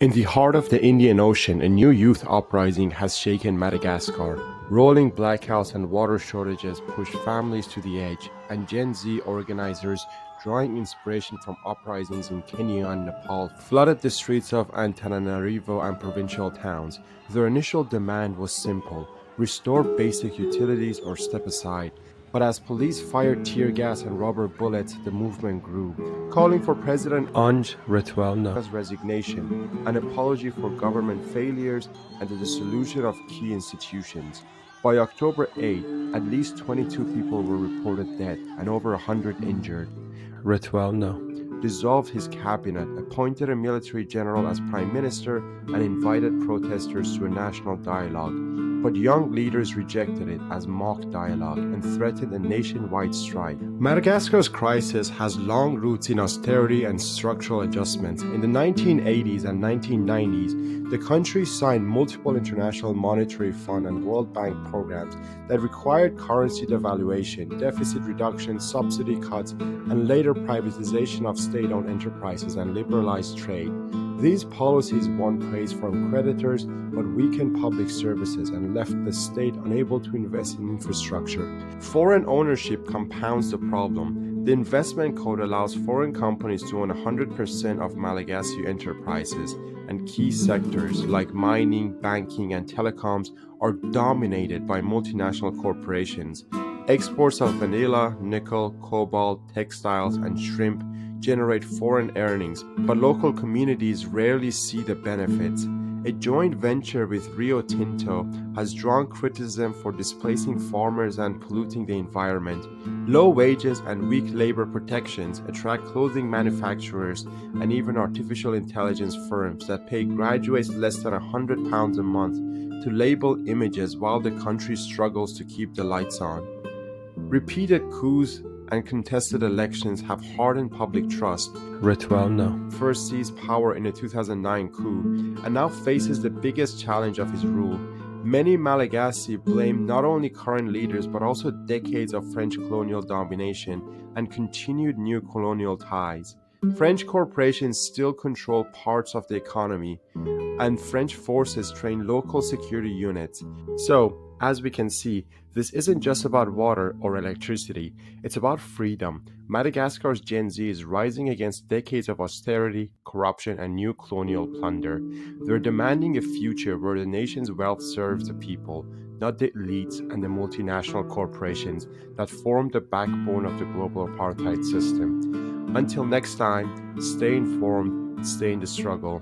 In the heart of the Indian Ocean, a new youth uprising has shaken Madagascar. Rolling blackouts and water shortages pushed families to the edge, and Gen Z organizers, drawing inspiration from uprisings in Kenya and Nepal, flooded the streets of Antananarivo and provincial towns. Their initial demand was simple: restore basic utilities or step aside. But as police fired tear gas and rubber bullets, the movement grew, calling for President Anj Retwelna's resignation, an apology for government failures, and the dissolution of key institutions. By October 8, at least 22 people were reported dead and over 100 injured. Retwelna dissolved his cabinet, appointed a military general as prime minister, and invited protesters to a national dialogue. But young leaders rejected it as mock dialogue and threatened a nationwide strike. Madagascar's crisis has long roots in austerity and structural adjustments. In the 1980s and 1990s, the country signed multiple International Monetary Fund and World Bank programs that required currency devaluation, deficit reduction, subsidy cuts, and later privatization of state-owned enterprises and liberalized trade. These policies won praise from creditors but weakened public services and left the state unable to invest in infrastructure. Foreign ownership compounds the problem. The investment code allows foreign companies to own 100% of Malagasy enterprises, and key sectors like mining, banking, and telecoms are dominated by multinational corporations. Exports of vanilla, nickel, cobalt, textiles, and shrimp generate foreign earnings, but local communities rarely see the benefits. A joint venture with Rio Tinto has drawn criticism for displacing farmers and polluting the environment. Low wages and weak labor protections attract clothing manufacturers and even artificial intelligence firms that pay graduates less than £100 a month to label images while the country struggles to keep the lights on. Repeated coups and contested elections have hardened public trust. Retwelna first seized power in a 2009 coup and now faces the biggest challenge of his rule. Many Malagasy blame not only current leaders but also decades of French colonial domination and continued new colonial ties. French corporations still control parts of the economy, and French forces train local security units. So, as we can see, this isn't just about water or electricity, it's about freedom. Madagascar's Gen Z is rising against decades of austerity, corruption, and new colonial plunder. They're demanding a future where the nation's wealth serves the people, not the elites and the multinational corporations that form the backbone of the global apartheid system. Until next time, stay informed, stay in the struggle.